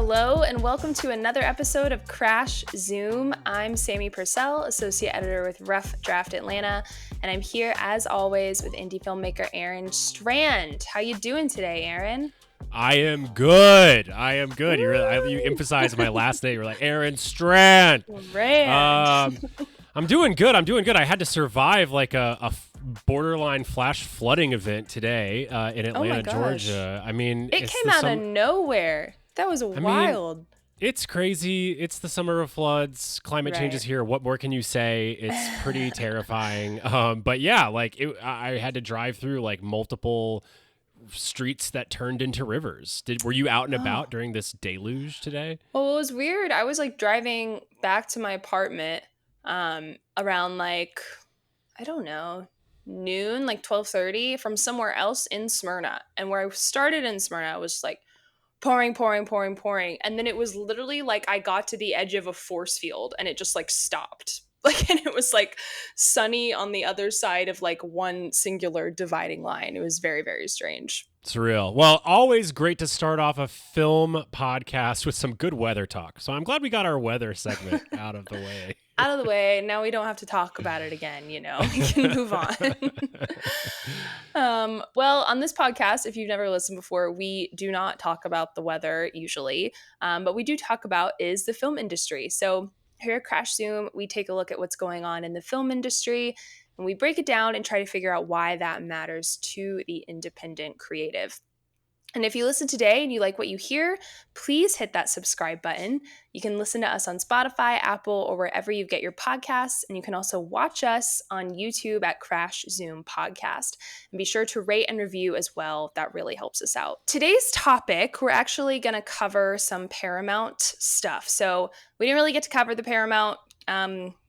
Hello and welcome to another episode of Crash Zoom. I'm Sammie Purcell, Associate Editor with Rough Draft Atlanta, and I'm here as always with indie filmmaker Aaron Strand. How you doing today, Aaron? I am good. You emphasized my last name. You're like, Aaron Strand. I'm doing good. I had to survive like a borderline flash flooding event today in Atlanta, Georgia. I mean, it came out of nowhere. That was wild. It's crazy. It's the summer of floods. Climate change is here. What more can you say? It's pretty terrifying. But yeah, I had to drive through like multiple streets that turned into rivers. Were you out and about during this deluge today? Well, it was weird. I was like driving back to my apartment around like, I don't know, noon, like 12:30 from somewhere else in Smyrna. And where I started in Smyrna was like pouring. And then it was literally like I got to the edge of a force field and it just like stopped. And it was like sunny on the other side of like one singular dividing line. It was very, very strange. Surreal. Well, always great to start off a film podcast with some good weather talk. So I'm glad we got our weather segment out of the way. Now we don't have to talk about it again, we can move on. Well, on this podcast, if you've never listened before, we do not talk about the weather usually, but we do talk about is the film industry. So here at Crash Zoom, we take a look at what's going on in the film industry and we break it down and try to figure out why that matters to the independent creative. And if you listen today and you like what you hear, please hit that subscribe button. You can listen to us on Spotify, Apple, or wherever you get your podcasts. And you can also watch us on YouTube at Crash Zoom Podcast. And be sure to rate and review as well. That really helps us out. Today's topic, we're actually going to cover some Paramount stuff. So we didn't really get to cover the Paramount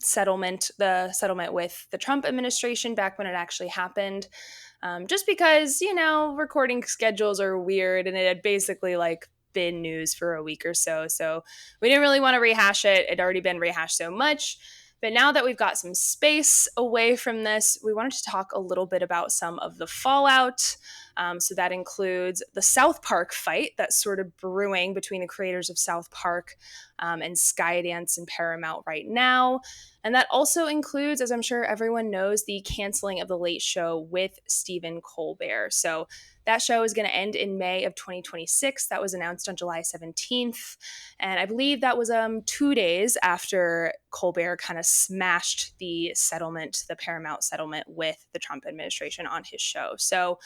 settlement with the Trump administration back when it actually happened. Just because, recording schedules are weird and it had basically like been news for a week or so. So we didn't really want to rehash it. It'd already been rehashed so much. But now that we've got some space away from this, we wanted to talk a little bit about some of the fallout. So that includes the South Park fight that's sort of brewing between the creators of South Park and Skydance and Paramount right now. And that also includes, as I'm sure everyone knows, the canceling of The Late Show with Stephen Colbert. So that show is going to end in May of 2026. That was announced on July 17th. And I believe that was 2 days after Colbert kind of smashed the Paramount settlement with the Trump administration on his show. So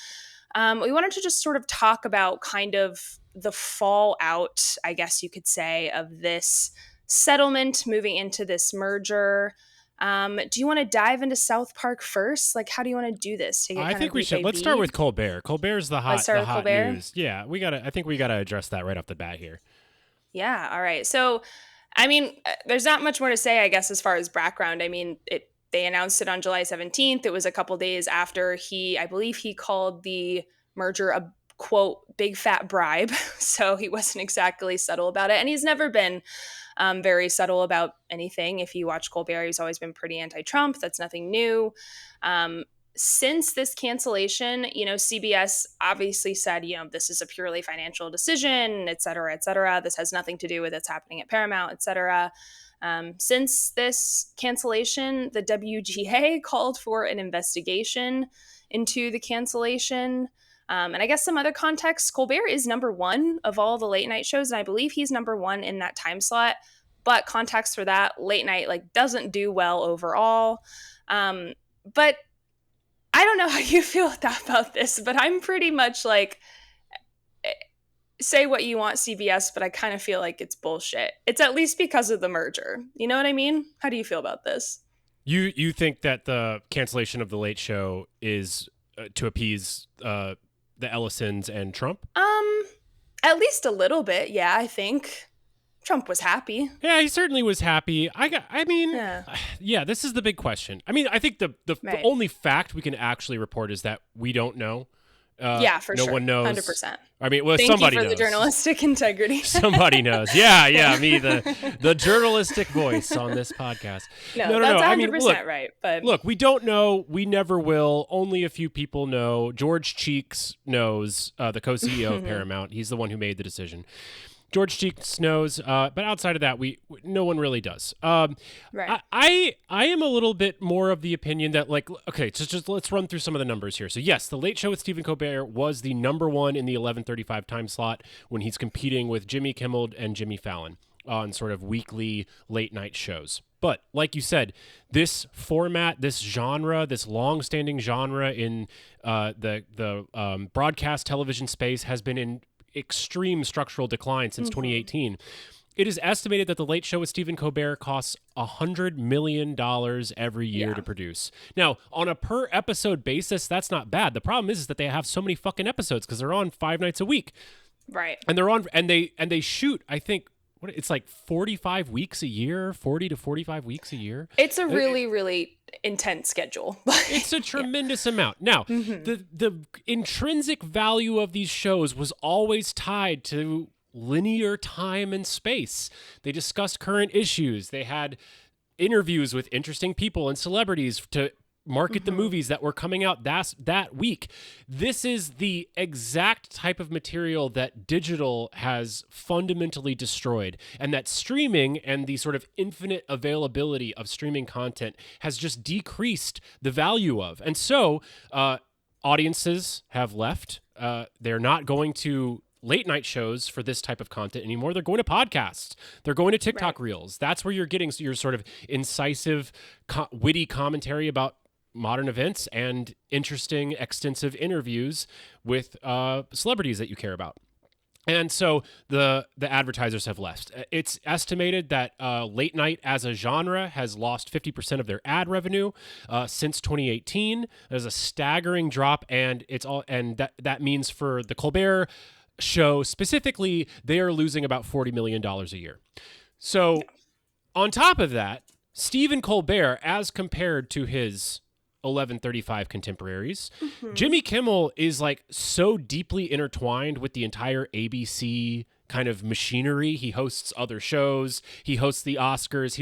we wanted to just sort of talk about kind of the fallout, I guess you could say, of this settlement moving into this merger. Do you want to dive into South Park first? Like, how do you want to do this? I think we should. Let's start with Colbert. Colbert's the hot news. Yeah, I think we got to address that right off the bat here. Yeah. All right. So, I mean, there's not much more to say, I guess, as far as background. I mean, they announced it on July 17th. It was a couple days after I believe he called the merger a, quote, big fat bribe. So he wasn't exactly subtle about it. And he's never been very subtle about anything. If you watch Colbert, he's always been pretty anti-Trump. That's nothing new. Since this cancellation, CBS obviously said, this is a purely financial decision, et cetera, et cetera. This has nothing to do with what's happening at Paramount, et cetera. Since this cancellation, the WGA called for an investigation into the cancellation. And I guess some other context, Colbert is number one of all the late night shows, and I believe he's number one in that time slot. But context for that, late night doesn't do well overall. But I don't know how you feel about this, but I'm pretty much like, say what you want, CBS, but I kind of feel like it's bullshit. It's at least because of the merger. You know what I mean? How do you feel about this? You think that the cancellation of The Late Show is to appease the Ellisons and Trump? At least a little bit, yeah, I think. Trump was happy. Yeah, he certainly was happy. Yeah, this is the big question. I mean, I think the only fact we can actually report is that we don't know. Yeah, for sure. No one knows. 100%. I mean, well, Thank somebody you for knows. the journalistic integrity. Somebody knows. Yeah, me, the journalistic voice on this podcast. No, that's 100% right. But look, we don't know. We never will. Only a few people know. George Cheeks knows, the co-CEO of Paramount. He's the one who made the decision. George Cheeks knows, but outside of that, no one really does. Right. I am a little bit more of the opinion that, like, okay, so just let's run through some of the numbers here. So yes, The Late Show with Stephen Colbert was the number one in the 11:35 time slot when he's competing with Jimmy Kimmel and Jimmy Fallon on sort of weekly late night shows. But like you said, this format, this genre, this long-standing genre in the broadcast television space has been in extreme structural decline since 2018. It is estimated that The Late Show with Stephen Colbert costs $100 million every year to produce. Now, on a per episode basis, that's not bad. The problem is that they have so many fucking episodes because they're on 5 nights a week. Right. And they're on, and they shoot, I think, it's like 45 weeks a year, 40 to 45 weeks a year. It's a really, really intense schedule. It's a tremendous amount. Now, the intrinsic value of these shows was always tied to linear time and space. They discussed current issues. They had interviews with interesting people and celebrities to market the movies that were coming out that week. This is the exact type of material that digital has fundamentally destroyed, and that streaming and the sort of infinite availability of streaming content has just decreased the value of. And so audiences have left. They're not going to late night shows for this type of content anymore. They're going to podcasts. They're going to TikTok reels. That's where you're getting your sort of incisive, witty commentary about modern events and interesting, extensive interviews with celebrities that you care about. And so the advertisers have left. It's estimated that late night as a genre has lost 50% of their ad revenue since 2018. There's a staggering drop, and that means for the Colbert Show specifically, they are losing about $40 million a year. So on top of that, Stephen Colbert, as compared to his 11:35 contemporaries, Jimmy Kimmel is like so deeply intertwined with the entire ABC kind of machinery. He hosts other shows. He hosts the Oscars.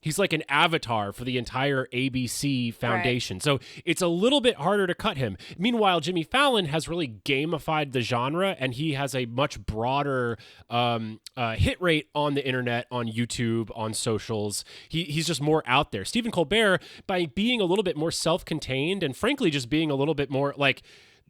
He's like an avatar for the entire ABC foundation. Right. So it's a little bit harder to cut him. Meanwhile, Jimmy Fallon has really gamified the genre, and he has a much broader hit rate on the internet, on YouTube, on socials. He's just more out there. Stephen Colbert, by being a little bit more self-contained and frankly just being a little bit more like,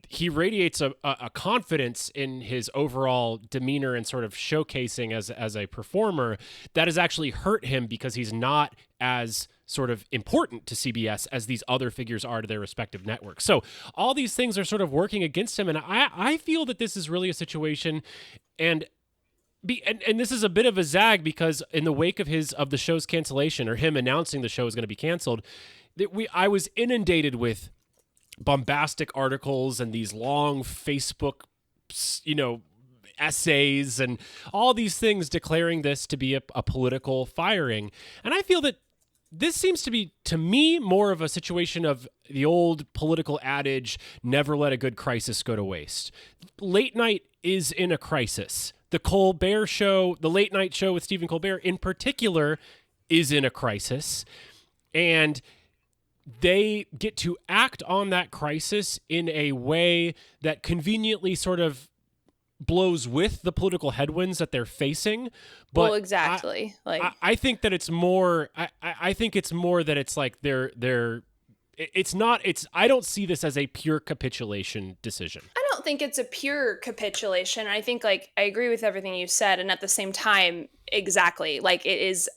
he radiates a confidence in his overall demeanor and sort of showcasing as a performer that has actually hurt him because he's not as sort of important to CBS as these other figures are to their respective networks. So all these things are sort of working against him. And I feel that this is really a situation, and this is a bit of a zag because in the wake of the show's cancellation, or him announcing the show is going to be canceled, I was inundated with bombastic articles and these long Facebook, essays and all these things declaring this to be a political firing. And I feel that this seems to be, to me, more of a situation of the old political adage, never let a good crisis go to waste. Late night is in a crisis. The Colbert Show, the late night show with Stephen Colbert in particular, is in a crisis. And they get to act on that crisis in a way that conveniently sort of blows with the political headwinds that they're facing. But well, exactly. I think that it's more. I think it's more that it's like it's not. I don't see this as a pure capitulation decision. I don't think it's a pure capitulation. I think I agree with everything you said, and at the same time, exactly, it is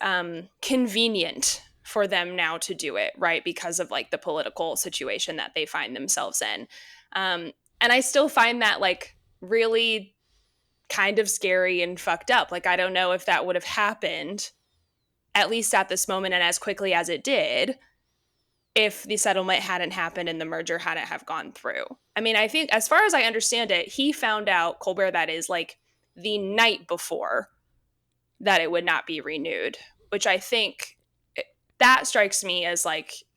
convenient for them now to do it, right? Because of the political situation that they find themselves in. And I still find that really kind of scary and fucked up. I don't know if that would have happened, at least at this moment and as quickly as it did, if the settlement hadn't happened and the merger hadn't have gone through. I mean, I think as far as I understand it, he found out, Colbert that is, the night before that it would not be renewed, which I think that strikes me as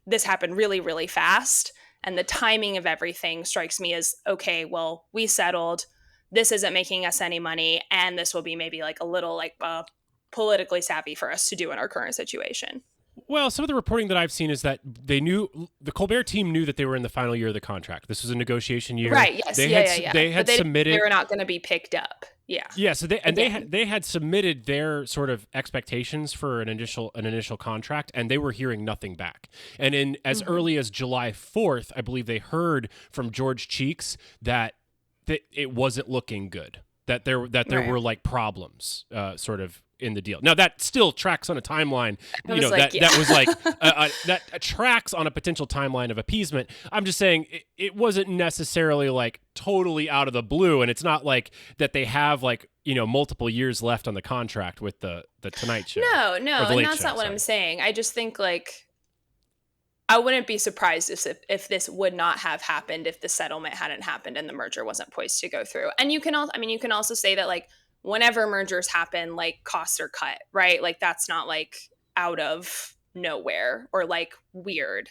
this happened really, really fast. And the timing of everything strikes me as, okay, well, we settled. This isn't making us any money. And this will be maybe a little politically savvy for us to do in our current situation. Well, some of the reporting that I've seen is that the Colbert team knew that they were in the final year of the contract. This was a negotiation year. Right, yes. They had submitted. They were not going to be picked up. Yeah. Yeah, so Again. they had submitted their sort of expectations for an initial contract, and they were hearing nothing back. And in as Mhm. early as July 4th, I believe they heard from George Cheeks that it wasn't looking good. That there Right. were like problems, sort of in the deal. Now that still tracks on a timeline, I was like, that yeah. that was like that tracks on a potential timeline of appeasement. I'm just saying it wasn't necessarily like totally out of the blue, and it's not like that they have like multiple years left on the contract with the Tonight Show No, or no, the and Late that's Show. not what I'm Sorry. saying. I just think like I wouldn't be surprised if this would not have happened if the settlement hadn't happened and the merger wasn't poised to go through. And you can also, I mean, you can also say that like whenever mergers happen, like costs are cut, right? Like that's not like out of nowhere or like weird.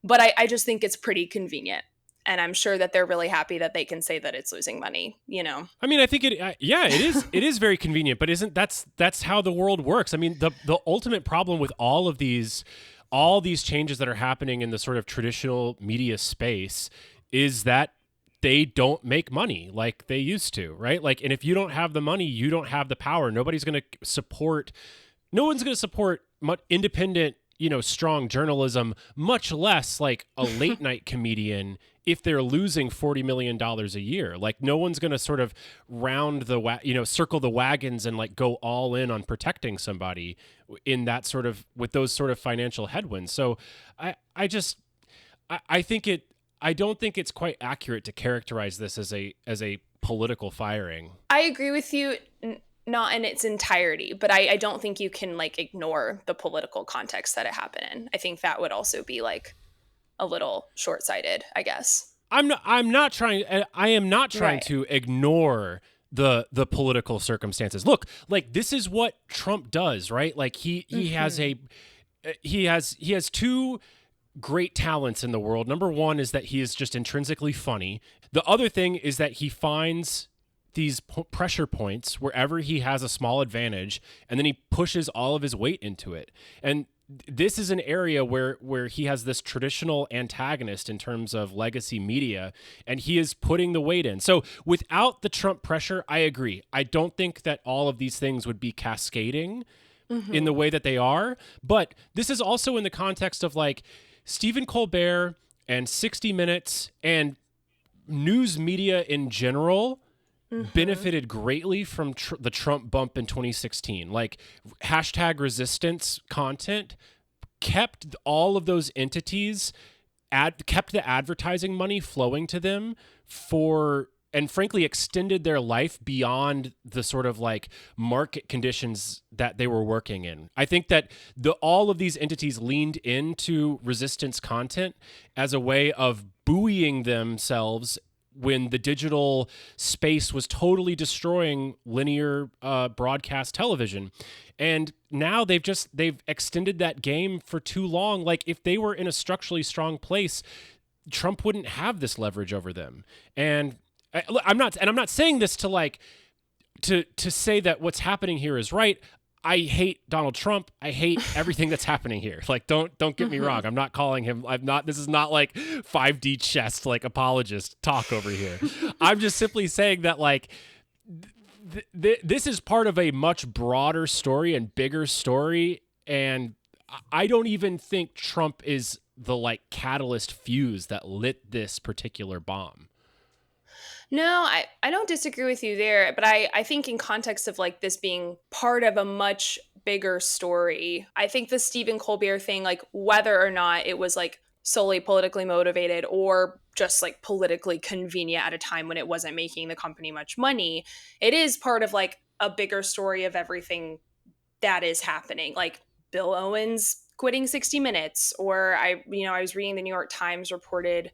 But I just think it's pretty convenient. And I'm sure that they're really happy that they can say that it's losing money, you know? I mean, I think yeah, it is. It is very convenient, but isn't that's how the world works? I mean, the ultimate problem with all these changes that are happening in the sort of traditional media space is that they don't make money like they used to, right? Like, and if you don't have the money, you don't have the power. Nobody's going to support. No one's going to support independent, strong journalism, much less like a late night comedian if they're losing $40 million a year. Like, no one's going to sort of circle the wagons and like go all in on protecting somebody in that sort of with those sort of financial headwinds. So I think I don't think it's quite accurate to characterize this as a political firing. I agree with you, not in its entirety, but I don't think you can like ignore the political context that it happened in. I think that would also be like a little short sighted, I guess. I'm not trying. I am not trying Right. to ignore the political circumstances. Look, like this is what Trump does, right? Like he has Hmm. a he has two great talents in the world. Number one is that he is just intrinsically funny. The other thing is that he finds these pressure points wherever he has a small advantage, and then he pushes all of his weight into it. And this is an area where he has this traditional antagonist in terms of legacy media, and he is putting the weight in. So without the Trump pressure, I agree. I don't think that all of these things would be cascading in the Hmm. way that they are. But this is also in the context of like Stephen Colbert and 60 Minutes and news media in general Hmm. benefited greatly from the Trump bump in 2016. Like hashtag resistance content kept all of those entities kept the advertising money flowing to them for and frankly extended their life beyond the sort of like market conditions that they were working in. I think that all of these entities leaned into resistance content as a way of buoying themselves when the digital space was totally destroying linear broadcast television. And now they've extended that game for too long. Like if they were in a structurally strong place, Trump wouldn't have this leverage over them. And I'm not saying this to like to say that what's happening here is right. I hate Donald Trump. I hate everything that's happening here. Like, don't get me Hmm. wrong. I'm not calling him. I'm not. This is not like 5D chess like apologist talk over here. I'm just simply saying that like this is part of a much broader story and bigger story. And I don't even think Trump is the like catalyst fuse that lit this particular bomb. No, I don't disagree with you there, but I think in context of like this being part of a much bigger story, I think the Stephen Colbert thing, like whether or not it was like solely politically motivated or just like politically convenient at a time when it wasn't making the company much money, it is part of like a bigger story of everything that is happening. Like Bill Owens quitting 60 Minutes, or I was reading the New York Times reported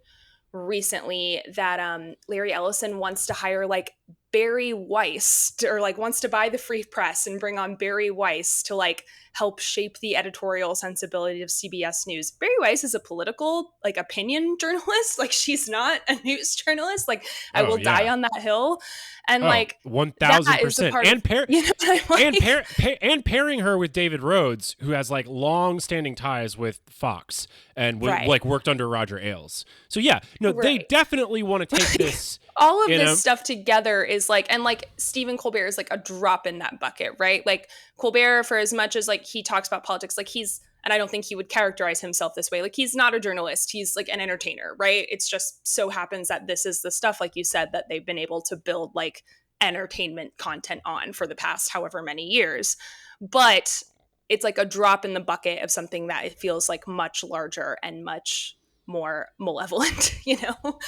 recently that Larry Ellison wants to hire like Barry Weiss or like wants to buy the Free Press and bring on Barry Weiss to like help shape the editorial sensibility of CBS News. Bari Weiss is a political, like, opinion journalist. Like, she's not a news journalist. Like, I Oh will die yeah. on that hill. And Oh, like, that is the 1000%. part of, you know what I'm And like? and pairing her with David Rhodes, who has like long-standing ties with Fox and Right. like worked under Roger Ailes. So yeah, no, they Right. definitely want to take this All of in this a stuff together is like, and like Stephen Colbert is like a drop in that bucket, right? Like, Colbert, for as much as like he talks about politics, like he's, and I don't think he would characterize himself this way, like he's not a journalist, he's like an entertainer, right? It's just so happens that this is the stuff, like you said, that they've been able to build like entertainment content on for the past however many years. But it's like a drop in the bucket of something that it feels like much larger and much more malevolent, you know?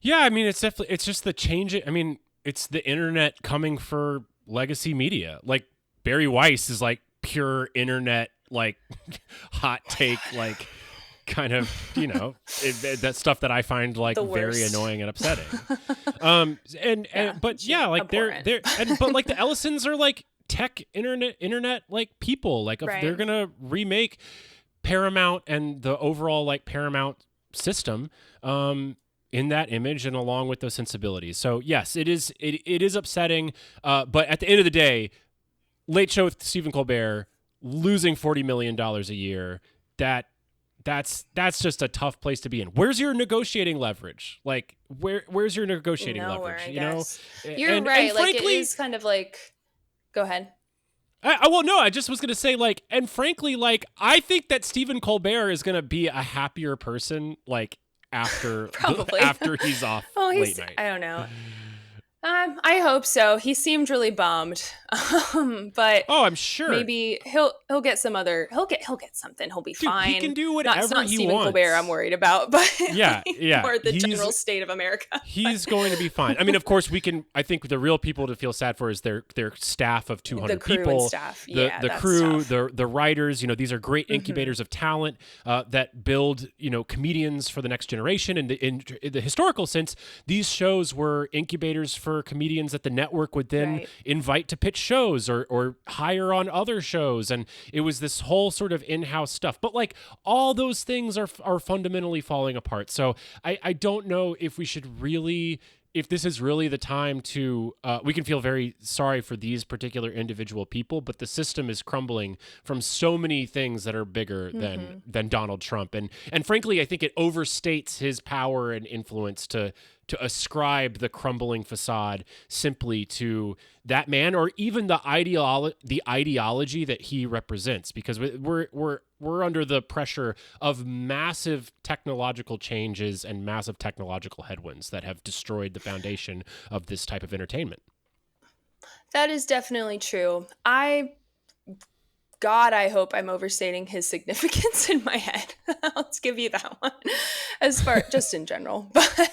Yeah, I mean, it's definitely, it's just the change. I mean, it's the internet coming for legacy media. Like Bari Weiss is like pure internet, like hot take, like kind of, that stuff that I find like The very worst. annoying and upsetting. But yeah, like abhorrent. but like the Ellisons are like tech internet like people. Like if they're Right. gonna remake Paramount and the overall like Paramount system, in that image and along with those sensibilities. So yes, it is upsetting. But at the end of the day, Late Show with Stephen Colbert losing $40 million a year, that's just a tough place to be in. Where's your negotiating leverage? Like where's your negotiating Nowhere, leverage? I You know, guess. You're right. And Like, it frankly, is kind of like, go ahead. well, no, I just was gonna say like, and frankly, like I think that Stephen Colbert is gonna be a happier person like after Probably. after he's off Oh, late night. I don't know. I hope so. He seemed really bummed, but Oh, I'm sure. maybe he'll get some other. He'll get something. He'll be Dude, fine. he can do Not, it's whatever not he Stephen wants. Colbert I'm worried about, but Yeah, yeah. or the general state of America. He's going to be fine. I mean, of course, we can. I think the real people to feel sad for is their staff of 200 The crew people, and staff. the Yeah, that's crew, tough. the writers. These are great Mhm. incubators of talent that build comedians for the next generation. And in the historical sense, these shows were incubators for comedians that the network would then Right. invite to pitch shows or hire on other shows, and it was this whole sort of in-house stuff. But like all those things are fundamentally falling apart. So I don't know if we should really, if this is really the time to, we can feel very sorry for these particular individual people, but the system is crumbling from so many things that are bigger than Donald Trump. And frankly, I think it overstates his power and influence to ascribe the crumbling facade simply to that man, or even the ideology that he represents, because we're under the pressure of massive technological changes and massive technological headwinds that have destroyed the foundation of this type of entertainment. That is definitely true. I hope I'm overstating his significance in my head. Let's give you that one. As far just in general. But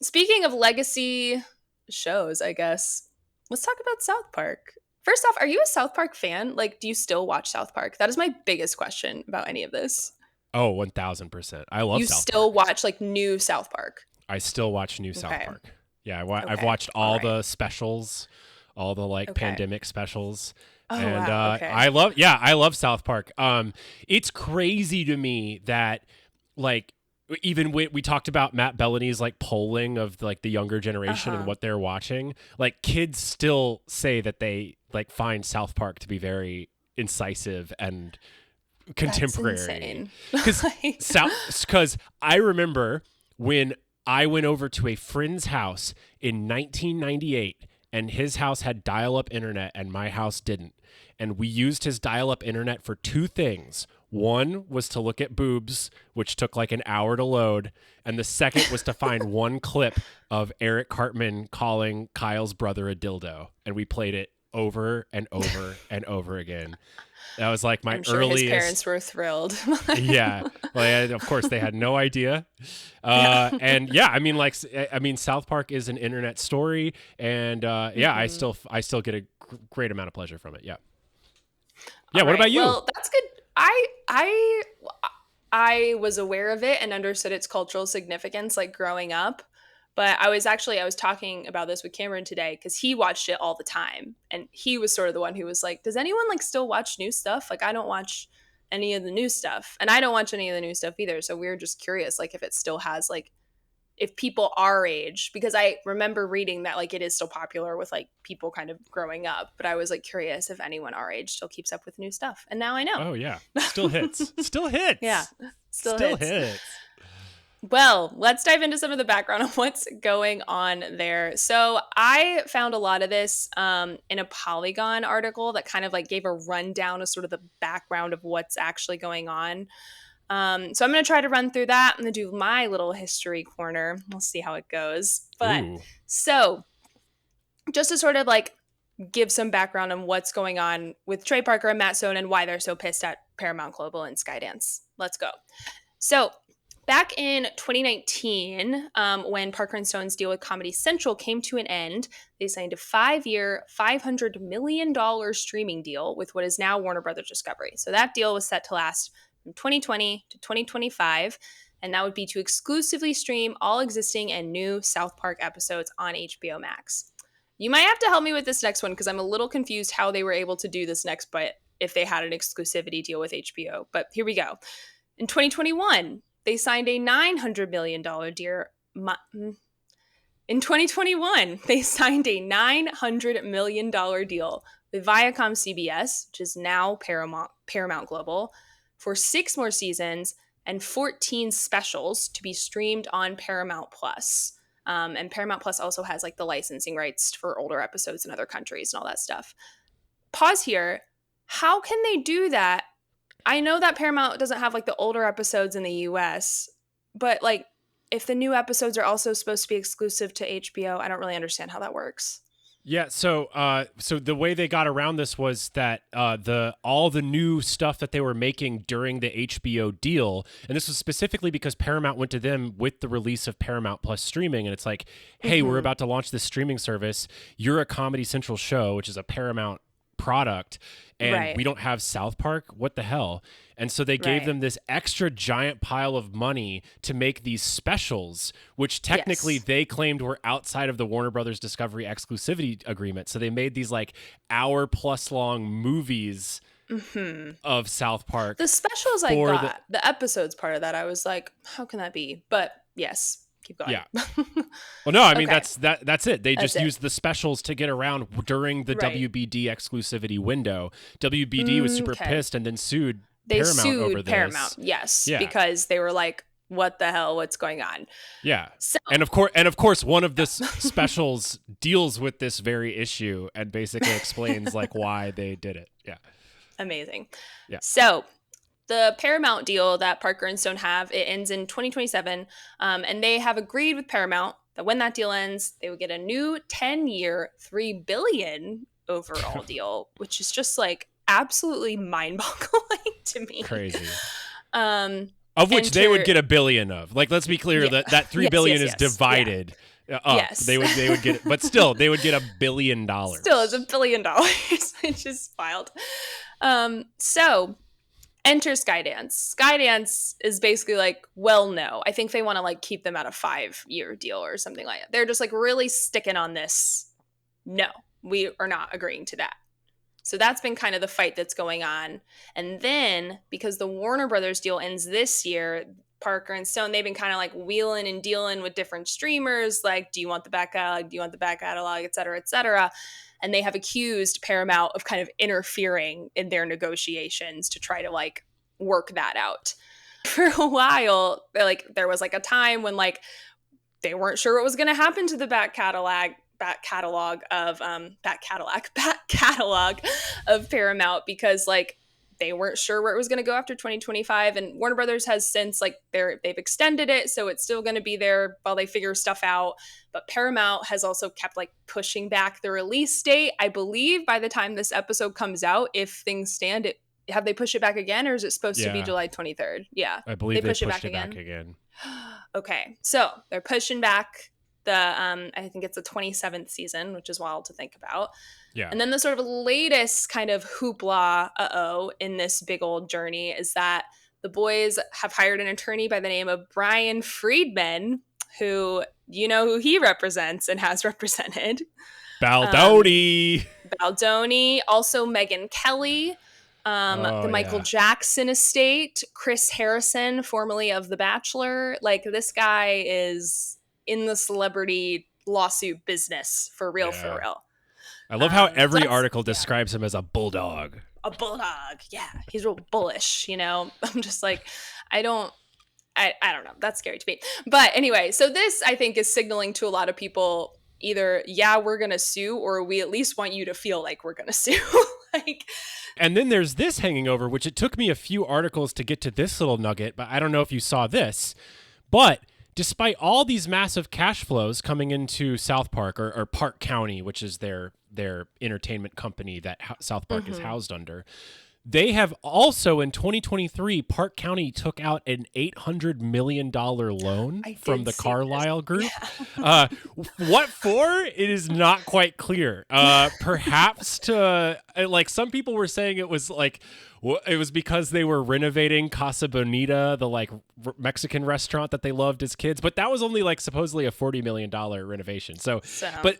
speaking of legacy shows, I guess, let's talk about South Park. First off, are you a South Park fan? Like, do you still watch South Park? That is my biggest question about any of this. Oh, 1000%. I love You South still Park. watch like new South Park? I still watch new South Okay. Park. Yeah, I've Okay. watched All all right. the specials, all the like Okay. pandemic specials. Oh, And wow. Okay. I love South Park. It's crazy to me that like even we talked about Matt Bellamy's like polling of like the younger generation and what they're watching. Like kids still say that they like find South Park to be very incisive and contemporary. Because I remember when I went over to a friend's house in 1998, and his house had dial-up internet and my house didn't. And we used his dial-up internet for two things. One was to look at boobs, which took like an hour to load. And the second was to find one clip of Eric Cartman calling Kyle's brother a dildo. And we played it over and over and over again. That was like my I'm sure earliest. his parents were thrilled. Yeah. Well, of course they had no idea. And yeah, I mean, South Park is an internet story, and yeah, I still get a great amount of pleasure from it. Yeah. Yeah. All What right. about you? Well, that's good. I was aware of it and understood its cultural significance like growing up, But I was talking about this with Cameron today because he watched it all the time. And he was sort of the one who was like, does anyone like still watch new stuff? Like, I don't watch any of the new stuff. And I don't watch any of the new stuff either. So we were just curious, like, if it still has like, if people our age, because I remember reading that like it is still popular with like people kind of growing up. But I was like curious if anyone our age still keeps up with new stuff. And now I know. Oh, yeah. Still hits. Still hits. Yeah. Still hits. Hits. Well, let's dive into some of the background of what's going on there. So I found a lot of this in a Polygon article that kind of like gave a rundown of sort of the background of what's actually going on. So I'm going to try to run through that. I'm going to do my little history corner. We'll see how it goes. But so just to sort of like give some background on what's going on with Trey Parker and Matt Stone and why they're so pissed at Paramount Global and Skydance. Let's go. So back in 2019, when Parker and Stone's deal with Comedy Central came to an end, they signed a 5-year, $500 million streaming deal with what is now Warner Brothers Discovery. So that deal was set to last from 2020 to 2025, and that would be to exclusively stream all existing and new South Park episodes on HBO Max. You might have to help me with this next one because I'm a little confused how they were able to do this next, but if they had an exclusivity deal with HBO. But here we go. In 2021, they signed a $900 million deal. In 2021, they signed a $900 million deal with Viacom CBS, which is now Paramount Global, for 6 more seasons and 14 specials to be streamed on Paramount Plus. And Paramount Plus also has like the licensing rights for older episodes in other countries and all that stuff. Pause here. How can they do that? I know that Paramount doesn't have like the older episodes in the US, but like if the new episodes are also supposed to be exclusive to HBO, I don't really understand how that works. Yeah, so the way they got around this was that all the new stuff that they were making during the HBO deal, and this was specifically because Paramount went to them with the release of Paramount Plus streaming, and it's like, hey, we're about to launch this streaming service. You're a Comedy Central show, which is a Paramount product, and we don't have South Park. What the hell? And so they gave them this extra giant pile of money to make these specials, which technically they claimed were outside of the Warner Brothers Discovery exclusivity agreement. So they made these like hour-plus long movies of South Park. The specials I got, the episodes part of that, I was like, how can that be? But yes. Keep going. Yeah. Well, no, I mean, that's it. They just used the specials to get around during the WBD exclusivity window. WBD was super pissed and then sued Paramount over this. Paramount, yes, because they were like, what the hell? What's going on? Yeah. So, and of course, one of the specials deals with this very issue and basically explains like why they did it. Yeah. Amazing. Yeah. So the Paramount deal that Parker and Stone have, it ends in 2027, and they have agreed with Paramount that when that deal ends, they would get a new 10-year, $3 billion overall deal, which is just like absolutely mind-boggling to me. Crazy. Of which they would get $1 billion of. Like, let's be clear that $3 billion is divided. Up. Yes. They would get it, but still they would get $1 billion. Still, it's $1 billion, which is wild. So enter Skydance. Skydance is basically like, well, no. I think they want to like keep them at a 5-year deal or something like that. They're just like really sticking on this. No, we are not agreeing to that. So that's been kind of the fight that's going on. And then because the Warner Brothers deal ends this year, Parker and Stone, they've been kind of like wheeling and dealing with different streamers. Like, do you want the back catalog? Do you want the back catalog, et cetera, et cetera. And they have accused Paramount of kind of interfering in their negotiations to try to like work that out. For a while, there was like a time when like they weren't sure what was going to happen to the back catalog of Paramount because like they weren't sure where it was going to go after 2025, and Warner Brothers has since like they've extended it, so it's still going to be there while they figure stuff out. But Paramount has also kept like pushing back the release date. I believe by the time this episode comes out, if things stand, have they pushed it back again, or is it supposed to be July 23rd? Yeah, I believe they pushed it back again. Okay, so they're pushing back the I think it's the 27th season, which is wild to think about. Yeah. And then the sort of latest kind of hoopla in this big old journey is that the boys have hired an attorney by the name of Brian Friedman, who you know who he represents and has represented. Baldoni. Baldoni, also Megyn Kelly, the Michael Jackson estate, Chris Harrison, formerly of The Bachelor. Like, this guy is in the celebrity lawsuit business for real, for real. I love how every article describes him as a bulldog. A bulldog, yeah. He's real bullish, you know? I'm just like, I don't know. That's scary to me. But anyway, so this, I think, is signaling to a lot of people either, yeah, we're going to sue, or we at least want you to feel like we're going to sue. Like, and then there's this hanging over, which it took me a few articles to get to this little nugget, but I don't know if you saw this. But despite all these massive cash flows coming into South Park, or Park County, which is their entertainment company that South Park is housed under, they have also, in 2023, Park County took out an $800 million loan from the Carlyle Group. Yeah. What for? It is not quite clear. Perhaps to, like, some people were saying it was like, it was because they were renovating Casa Bonita, the like Mexican restaurant that they loved as kids. But that was only like supposedly a $40 million renovation. So. But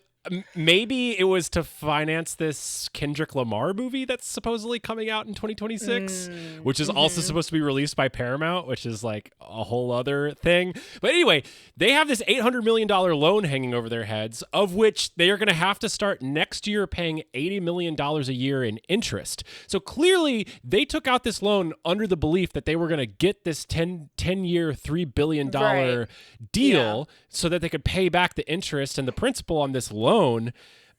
maybe it was to finance this Kendrick Lamar movie that's supposedly coming out in 2026, which is also supposed to be released by Paramount, which is like a whole other thing. But anyway, they have this $800 million loan hanging over their heads, of which they are going to have to start next year paying $80 million a year in interest. So clearly they took out this loan under the belief that they were going to get this 10-year, $3 billion deal so that they could pay back the interest and the principal on this loan.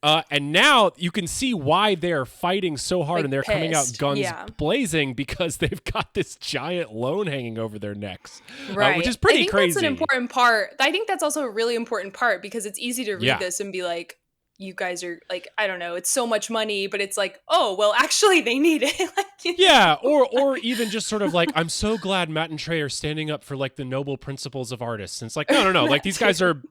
And now you can see why they're fighting so hard, like, and they're coming out guns blazing, because they've got this giant loan hanging over their necks, which is pretty crazy. That's an important part. I think that's also a really important part, because it's easy to read this and be like, you guys are like, I don't know, it's so much money, but it's like, oh, well, actually they need it. Like, yeah. Or even just sort of like, I'm so glad Matt and Trey are standing up for like the noble principles of artists. And it's like, no. Like, these guys are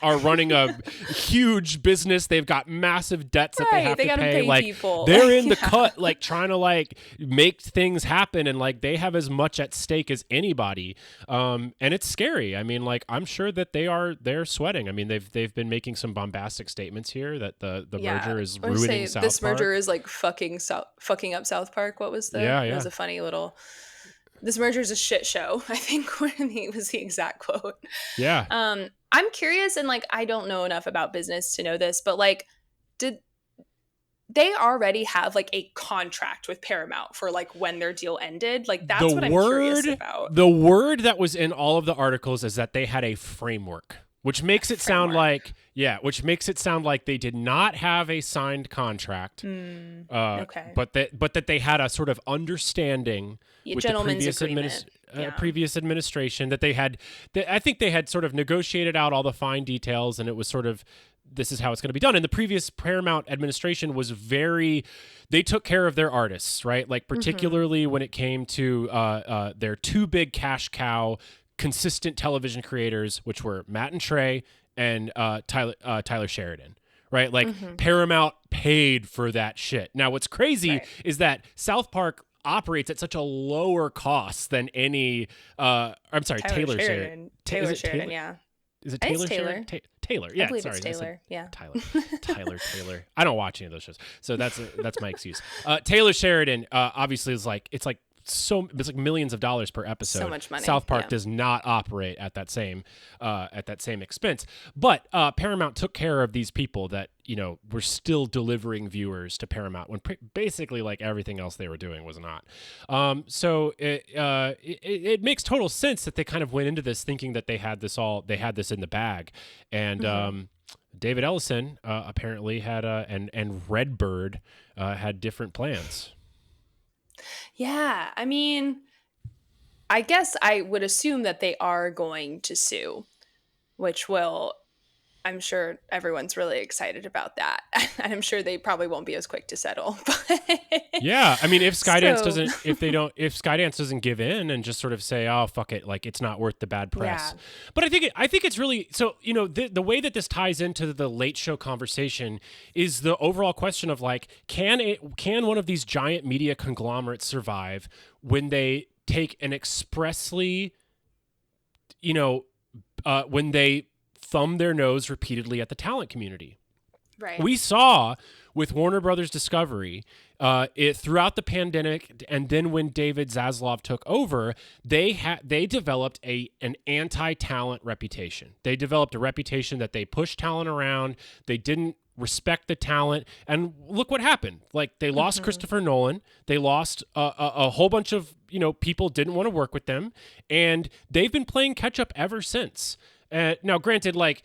running a huge business. They've got massive debts that they have to pay. Like, people. They're in the cut, like trying to like make things happen. And like, they have as much at stake as anybody. And it's scary. I mean, like, I'm sure that they're sweating. I mean, they've been making some bombastic statements here that the merger is ruining South Park. This merger is like fucking up South Park. What was the? It was a funny little. This merger is a shit show, I think was the exact quote. Yeah. I'm curious, and like, I don't know enough about business to know this, but like, did they already have like a contract with Paramount for like when their deal ended? Like, that's what I'm curious about. The word that was in all of the articles is that they had a framework. Which makes it sound like, they did not have a signed contract, okay. but that they had a sort of understanding with the previous administration, that they had. I think they had sort of negotiated out all the fine details, and it was sort of, this is how it's going to be done. And the previous Paramount administration was they took care of their artists, right? Like, particularly when it came to their two big cash cow consistent television creators, which were Matt and Trey and Tyler Sheridan, right? Like, Paramount paid for that shit. Now, what's crazy is that South Park operates at such a lower cost than any. I'm sorry, Taylor Sheridan. Taylor Sheridan, yeah. Is it Taylor? Taylor. Taylor, yeah. I believe sorry, it's Taylor. Yeah. Taylor. I don't watch any of those shows, so that's my excuse. Taylor Sheridan, obviously, it's like millions of dollars per episode. So much money. South Park does not operate at that same expense. But Paramount took care of these people that, you know, were still delivering viewers to Paramount when basically like everything else they were doing was not. So it makes total sense that they kind of went into this thinking that they had this in the bag. And David Ellison apparently had and Redbird had different plans. Yeah, I mean, I guess I would assume that they are going to sue, which I'm sure everyone's really excited about that. And I'm sure they probably won't be as quick to settle. Yeah, I mean, if Skydance doesn't give in and just sort of say, "Oh, fuck it," like, it's not worth the bad press. Yeah. But I think it's really, so, you know, the way that this ties into the late show conversation is the overall question of like, can one of these giant media conglomerates survive when they take an expressly, you know, when they thumb their nose repeatedly at the talent community. Right. We saw with Warner Brothers Discovery throughout the pandemic, and then when David Zaslav took over, they developed an anti-talent reputation. They developed a reputation that they pushed talent around. They didn't respect the talent, and look what happened. Like, they lost Christopher Nolan. They lost a whole bunch of people didn't want to work with them, and they've been playing catch up ever since. Now, granted, like,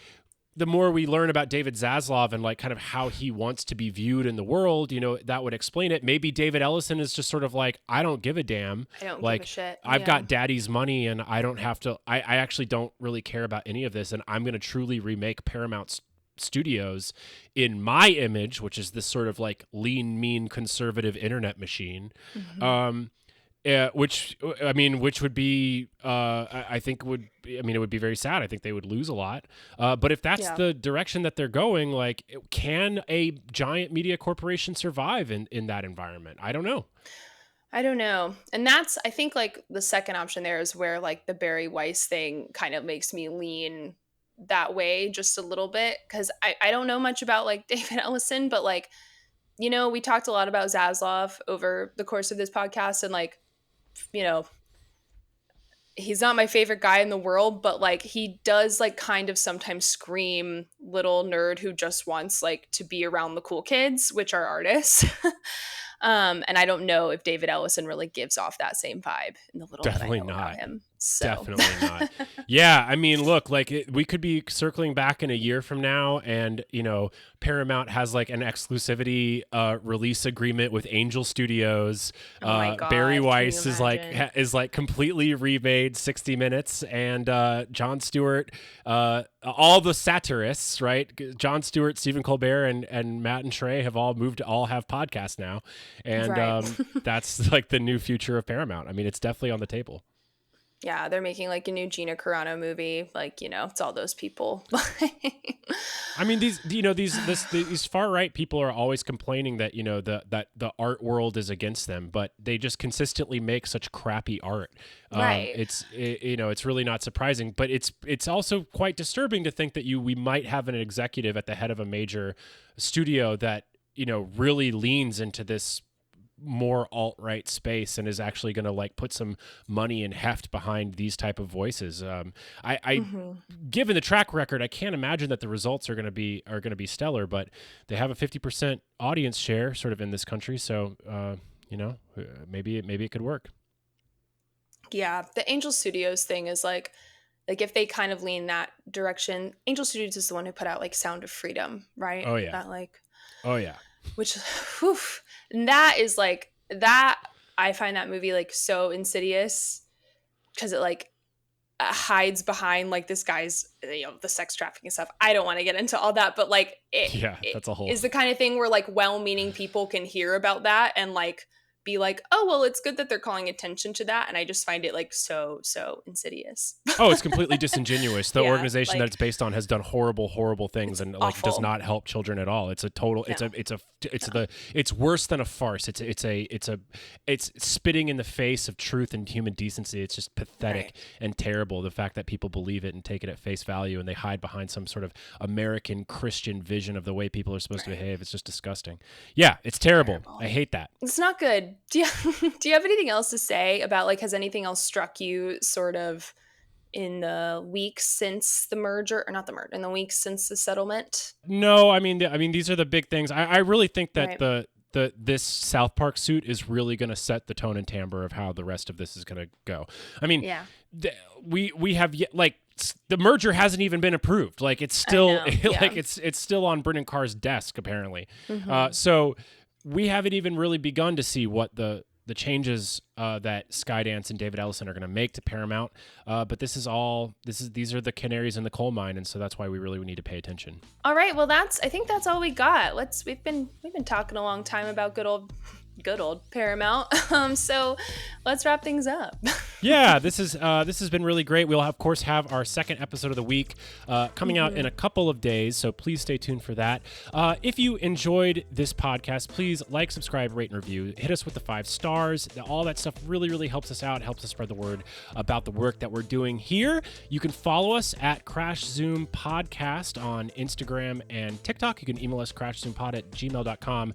the more we learn about David Zaslav and like kind of how he wants to be viewed in the world, that would explain it. Maybe David Ellison is just sort of like, I don't give a damn. I don't like, give a shit. I've got daddy's money and I don't have to, I actually don't really care about any of this. And I'm going to truly remake Paramount Studios in my image, which is this sort of like lean, mean, conservative internet machine. Which would be, I think it would be very sad. I think they would lose a lot. But if that's the direction that they're going, like, can a giant media corporation survive in that environment? I don't know. And that's, I think, like, the second option there is where, like, the Barry Weiss thing kind of makes me lean that way just a little bit. Cause I don't know much about, like, David Ellison, but, like, we talked a lot about Zaslav over the course of this podcast, and, like, he's not my favorite guy in the world, but, like, he does, like, kind of sometimes scream little nerd who just wants, like, to be around the cool kids, which are artists. And I don't know if David Ellison really gives off that same vibe in the little Definitely that I know not. about him. So. Definitely not. Yeah, I mean, look, like, we could be circling back in a year from now, and Paramount has like an exclusivity release agreement with Angel Studios. Oh my God, Barry Weiss is like completely remade 60 Minutes, and Jon Stewart, all the satirists, right? Jon Stewart, Stephen Colbert, and Matt and Trey have all have podcasts now, and that's like the new future of Paramount. I mean, it's definitely on the table. Yeah, they're making like a new Gina Carano movie. Like, it's all those people. I mean, these far right people are always complaining that that the art world is against them, but they just consistently make such crappy art. Right. It's really not surprising, but it's also quite disturbing to think that we might have an executive at the head of a major studio that really leans into this more alt-right space and is actually going to like put some money and heft behind these type of voices. Given the track record, I can't imagine that the results are going to be stellar, but they have a 50% audience share sort of in this country. So, maybe it could work. Yeah. The Angel Studios thing is like if they kind of lean that direction. Angel Studios is the one who put out like Sound of Freedom, right? Oh yeah. Which, whew, and that is like that. I find that movie like so insidious because it like hides behind like this guy's, the sex trafficking stuff. I don't want to get into all that, but like that's a whole is the kind of thing where like well-meaning people can hear about that and like be like, oh, well, it's good that they're calling attention to that. And I just find it like so insidious. Oh, it's completely disingenuous. The organization like, that it's based on has done horrible things and like does not help children at all. It's a total, it's worse than a farce. It's spitting in the face of truth and human decency. It's just pathetic and terrible. The fact that people believe it and take it at face value and they hide behind some sort of American Christian vision of the way people are supposed to behave. It's just disgusting. Yeah, it's terrible. I hate that. It's not good. Do you have anything else to say about like, has anything else struck you sort of in the weeks since the merger, or not the merger, in the weeks since the settlement? No, I mean these are the big things. I really think that this South Park suit is really going to set the tone and timbre of how the rest of this is going to go. I mean, we have yet, like, the merger hasn't even been approved. Like, it's still like it's still on Brendan Carr's desk apparently. So we haven't even really begun to see what the changes that Skydance and David Ellison are going to make to Paramount. But these are the canaries in the coal mine, and so that's why we really need to pay attention. All right, well I think that's all we got. We've been talking a long time about good old good old Paramount. So let's wrap things up. Yeah, this has been really great. We'll of course have our second episode of the week coming out in a couple of days, so please stay tuned for that. If you enjoyed this podcast, please like, subscribe, rate, and review. Hit us with the 5 stars. All that stuff really, really helps us out. Helps us spread the word about the work that we're doing here. You can follow us at Crash Zoom Podcast on Instagram and TikTok. You can email us crashzoompod@gmail.com.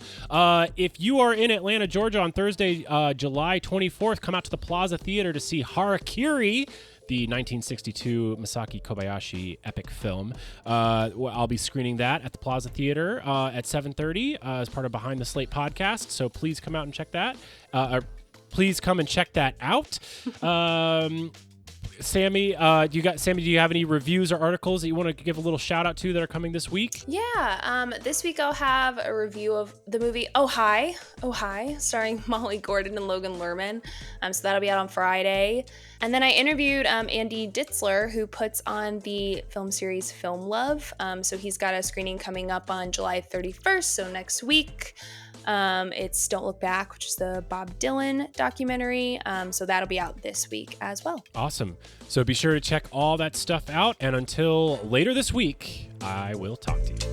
If you are in Atlanta, Georgia on Thursday, July 24th, come out to the Plaza Theater to see Harakiri, the 1962 Masaki Kobayashi epic film. I'll be screening that at the Plaza Theater at 7:30 as part of Behind the Slate podcast. So please come out and check that. Please come and check that out. Sammie, do you have any reviews or articles that you want to give a little shout out to that are coming this week? Yeah, this week I'll have a review of the movie Oh Hi, starring Molly Gordon and Logan Lerman. So that'll be out on Friday. And then I interviewed Andy Ditzler, who puts on the film series Film Love. So he's got a screening coming up on July 31st, so next week. It's Don't Look Back, which is the Bob Dylan documentary. So that'll be out this week as well. Awesome. So be sure to check all that stuff out. And until later this week, I will talk to you.